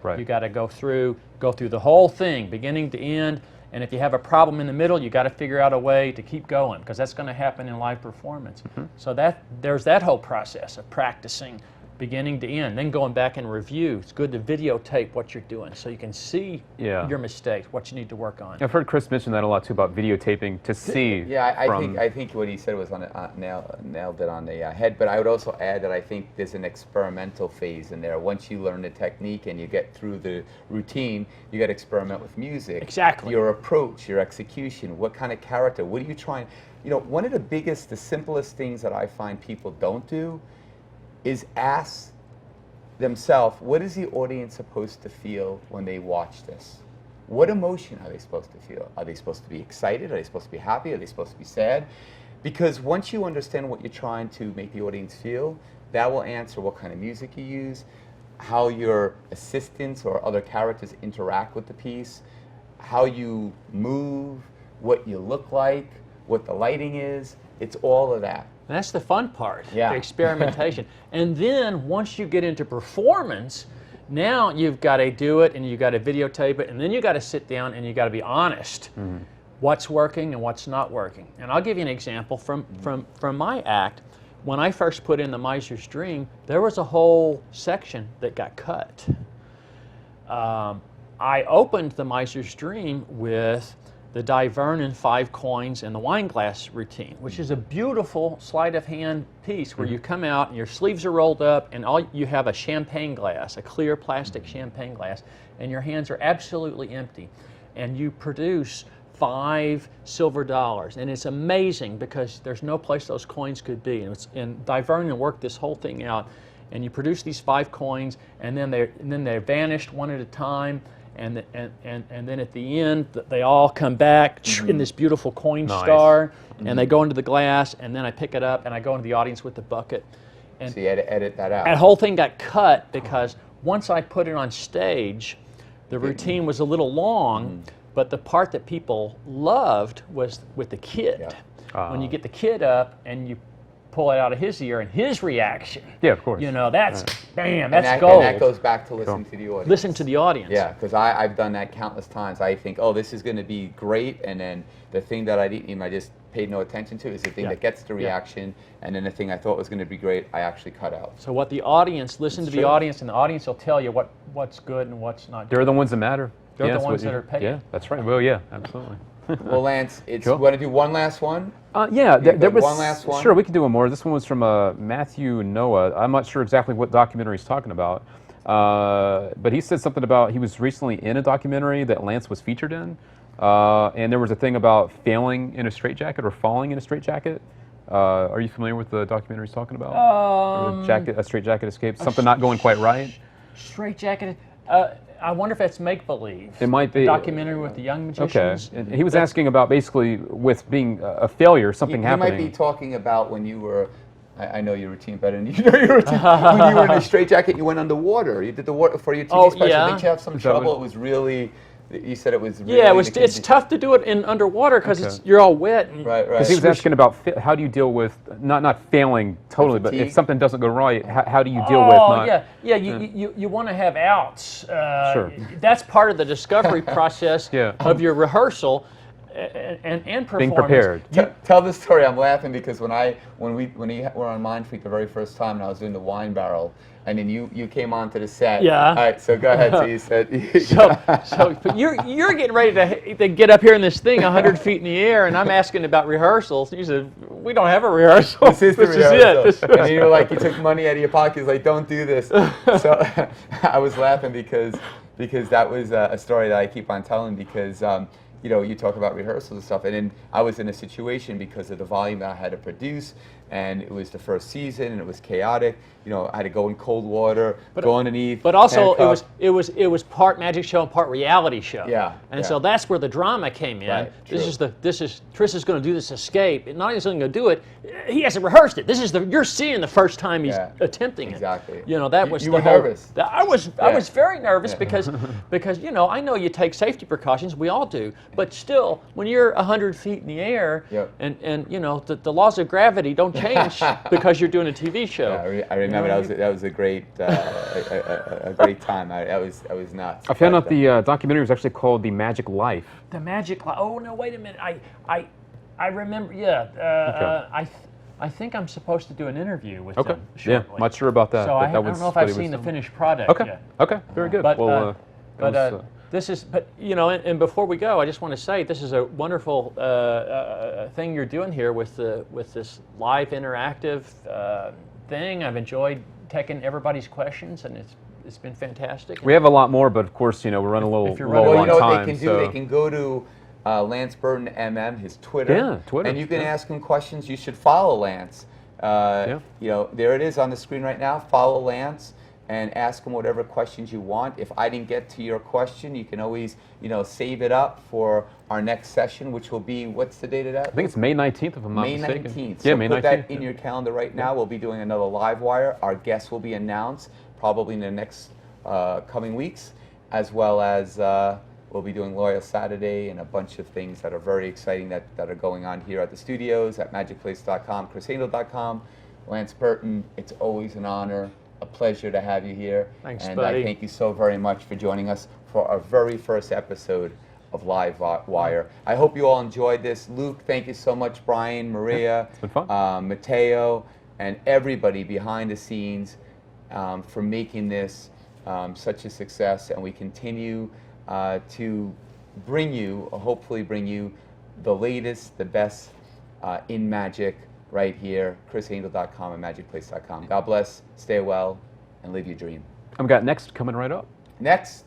Speaker 3: Right.
Speaker 2: You got to go through the whole thing, beginning to end. And if you have a problem in the middle, you got to figure out a way to keep going, because that's going to happen in live performance. So there's that whole process of practicing beginning to end, then going back and review. It's good to videotape what you're doing so you can see your mistakes, what you need to work on.
Speaker 3: I've heard Chris mention that a lot too, about videotaping to see.
Speaker 1: Yeah,
Speaker 3: from,
Speaker 1: I think what he said was nailed it on the head. But I would also add that I think there's an experimental phase in there. Once you learn the technique and you get through the routine, you got to experiment with music.
Speaker 2: Exactly.
Speaker 1: Your approach, your execution, what kind of character, what are you trying? You know, one of the simplest things that I find people don't do is ask themselves, what is the audience supposed to feel when they watch this? What emotion are they supposed to feel? Are they supposed to be excited? Are they supposed to be happy? Are they supposed to be sad? Because once you understand what you're trying to make the audience feel, that will answer what kind of music you use, how your assistants or other characters interact with the piece, how you move, what you look like, what the lighting is. It's all of that.
Speaker 2: And that's the fun part,
Speaker 1: Yeah.
Speaker 2: the experimentation. And then once you get into performance, Now you've got to do it, and you've got to videotape it, and then you've got to sit down and you've got to be honest. What's working and what's not working. And I'll give you an example from my act. When I first put in The Miser's Dream, there was a whole section that got cut. I opened The Miser's Dream with the Di Vernon 5 coins and the wine glass routine, which is a beautiful sleight of hand piece where you come out and your sleeves are rolled up and all you have a champagne glass, a clear plastic champagne glass, and your hands are absolutely empty. And you produce 5 silver dollars, and it's amazing because there's no place those coins could be. And Di Vernon worked this whole thing out, and you produce these 5 coins, and then they're vanished one at a time, and then at the end they all come back in this beautiful coin star, and they go into the glass, and then I pick it up and I go into the audience with the bucket. And
Speaker 1: so you had to edit that out.
Speaker 2: that whole thing got cut because once I put it on stage, the routine was a little long. But the part that people loved was with the kid. When you get the kid up and you pull it out of his ear and his reaction.
Speaker 3: Yeah, of course.
Speaker 2: You know, that's, bam,
Speaker 1: And
Speaker 2: that's gold.
Speaker 1: And that goes back to listen to the audience.
Speaker 2: Listen to the audience.
Speaker 1: Yeah, because I've done that countless times. I think, oh, this is going to be great, and then the thing that I just paid no attention to is the thing that gets the reaction, and then the thing I thought was going to be great, I actually cut out.
Speaker 2: So what the audience, listen
Speaker 1: It's
Speaker 2: to the
Speaker 1: true.
Speaker 2: audience, and the audience will tell you what's good and what's not good.
Speaker 3: They're the ones that matter.
Speaker 2: They're the
Speaker 3: that's
Speaker 2: ones
Speaker 3: what
Speaker 2: that are paid.
Speaker 3: Yeah, that's right. Well, yeah, absolutely.
Speaker 1: Well, Lance,
Speaker 3: Sure.
Speaker 1: you want to do one last one?
Speaker 3: Yeah, there
Speaker 1: good.
Speaker 3: was
Speaker 1: One last one?
Speaker 3: Sure, we could do one more. This one was from Matthew Noah. I'm not sure exactly what documentary he's talking about, but he said something about he was recently in a documentary that Lance was featured in, and there was a thing about failing in a straitjacket or falling in a straitjacket. Are you familiar with the documentary he's talking about? A straitjacket escape, something not going quite right.
Speaker 2: Straitjacket. I wonder if that's make-believe.
Speaker 3: It might be.
Speaker 2: A documentary with the young
Speaker 3: Okay,
Speaker 2: magicians.
Speaker 3: and he was asking about basically with being a failure, something
Speaker 1: You
Speaker 3: happening.
Speaker 1: might be talking about when you were, I know your routine better than you know your routine. When you were in a straitjacket, you went underwater. You did the water for your TV special.
Speaker 2: yeah.
Speaker 1: Didn't you have some
Speaker 3: Is that
Speaker 1: trouble?
Speaker 3: what-
Speaker 1: It was really, you said it was really.
Speaker 2: Yeah, it's
Speaker 1: the
Speaker 2: tough to do it in underwater because
Speaker 3: Okay.
Speaker 2: you're all wet. And
Speaker 1: Right, right.
Speaker 3: Because he was asking about how do you deal with not failing totally, but
Speaker 1: fatigue?
Speaker 3: if something doesn't go right, how do you deal with
Speaker 2: Oh,
Speaker 3: not?
Speaker 2: yeah. You want to have outs.
Speaker 3: Sure.
Speaker 2: That's part of the discovery process
Speaker 3: Yeah.
Speaker 2: of your rehearsal and performance.
Speaker 3: Being prepared.
Speaker 1: Tell the story. I'm laughing because when we were on Mind Freak the very first time, and I was doing the wine barrel, and then you came onto the set.
Speaker 2: Yeah.
Speaker 1: All right. So go ahead. So you said.
Speaker 2: But you're getting ready to get up here in this thing 100 feet in the air, and I'm asking about rehearsals. You said we don't have a rehearsal.
Speaker 1: This is the
Speaker 2: This
Speaker 1: rehearsal.
Speaker 2: is it.
Speaker 1: And then you're like, you took money out of your pocket. He's like, don't do this. So I was laughing because that was a story that I keep on telling because. You talk about rehearsals and stuff, and then I was in a situation because of the volume that I had to produce, and it was the first season, and it was chaotic. I had to go in cold water, go underneath.
Speaker 2: But also,
Speaker 1: handcuffed.
Speaker 2: it was part magic show and part reality show.
Speaker 1: Yeah,
Speaker 2: And
Speaker 1: yeah.
Speaker 2: so that's where the drama came in.
Speaker 1: Right,
Speaker 2: Tris is going to do this escape. And not only is he going to do it, he hasn't rehearsed it. You're seeing the first time he's
Speaker 1: Yeah,
Speaker 2: attempting
Speaker 1: exactly.
Speaker 2: it. That was
Speaker 1: You
Speaker 2: the
Speaker 1: were
Speaker 2: whole,
Speaker 1: nervous.
Speaker 2: I was very nervous
Speaker 1: Yeah.
Speaker 2: because I know you take safety precautions. We all do. But still, when you're 100 feet in the air,
Speaker 1: Yep.
Speaker 2: and the laws of gravity don't change because you're doing a TV show.
Speaker 1: Yeah, I remember that was a great a great time. I was nuts.
Speaker 3: I found
Speaker 1: But,
Speaker 3: out the documentary was actually called The Magic Life.
Speaker 2: The magic. Oh no! Wait a minute. I remember. Yeah. I think I'm supposed to do an interview with
Speaker 3: Okay.
Speaker 2: them
Speaker 3: Yeah,
Speaker 2: shortly.
Speaker 3: not sure about that.
Speaker 2: So
Speaker 3: but
Speaker 2: I
Speaker 3: that
Speaker 2: don't
Speaker 3: was
Speaker 2: know if
Speaker 3: what
Speaker 2: I've
Speaker 3: he was
Speaker 2: seen the
Speaker 3: saying.
Speaker 2: finished product
Speaker 3: Okay.
Speaker 2: yet.
Speaker 3: Okay. Very good.
Speaker 2: But
Speaker 3: well, that was,
Speaker 2: this is. But and before we go, I just want to say this is a wonderful thing you're doing here with this live interactive thing. I've enjoyed taking everybody's questions, and it's been fantastic.
Speaker 3: we have a lot more, but of course, we're running a little
Speaker 2: if you're
Speaker 3: low
Speaker 2: running-
Speaker 1: Well,
Speaker 3: on
Speaker 1: you know
Speaker 3: time.
Speaker 1: what they can do?
Speaker 3: so
Speaker 1: They can go to Lance Burton MM, his Twitter.
Speaker 3: Yeah, Twitter,
Speaker 1: And you can
Speaker 3: yeah.
Speaker 1: ask him questions. You should follow Lance.
Speaker 3: Yeah.
Speaker 1: There it is on the screen right now. Follow Lance and ask him whatever questions you want. If I didn't get to your question, you can always, save it up for our next session, which will be, what's the date of that?
Speaker 3: I think it's May 19th, if I'm not
Speaker 1: May
Speaker 3: mistaken.
Speaker 1: 19th.
Speaker 3: Yeah,
Speaker 1: So
Speaker 3: May
Speaker 1: put
Speaker 3: 19th.
Speaker 1: that in your calendar right now. We'll be doing another live wire. Our guests will be announced probably in the next coming weeks, as well as we'll be doing Loyal Saturday and a bunch of things that are very exciting that are going on here at the studios at magicplace.com, chrishandel.com. Lance Burton, it's always an honor a pleasure to have you here.
Speaker 2: Thanks,
Speaker 1: and
Speaker 2: buddy.
Speaker 1: I thank you so very much for joining us for our very first episode of Live Wire. I hope you all enjoyed this. Luke, thank you so much. Brian, Maria,
Speaker 3: It's been fun.
Speaker 1: Mateo, and everybody behind the scenes for making this such a success. And we continue to hopefully bring you the latest, the best in magic right here. ChrisAngel.com and MagicPlace.com. God bless, stay well, and live your dream.
Speaker 3: And we got next coming right up.
Speaker 1: Next,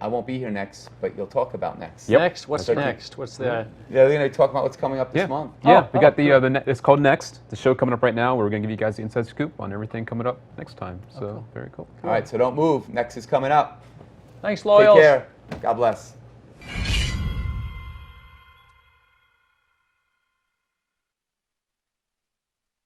Speaker 1: I won't be here next, but you'll talk about next.
Speaker 3: Yep.
Speaker 2: Next, what's
Speaker 1: That's right.
Speaker 2: next? What's the?
Speaker 1: Yeah, we're going to talk about what's coming up this month.
Speaker 3: Yeah,
Speaker 2: Oh,
Speaker 3: we got
Speaker 2: oh,
Speaker 3: it's called Next, the show coming up right now. Where we're going to give you guys the inside scoop on everything coming up next time. So, very cool.
Speaker 1: All right, so don't move. Next is coming up.
Speaker 2: Thanks,
Speaker 1: Take
Speaker 2: Loyals.
Speaker 1: care. God bless.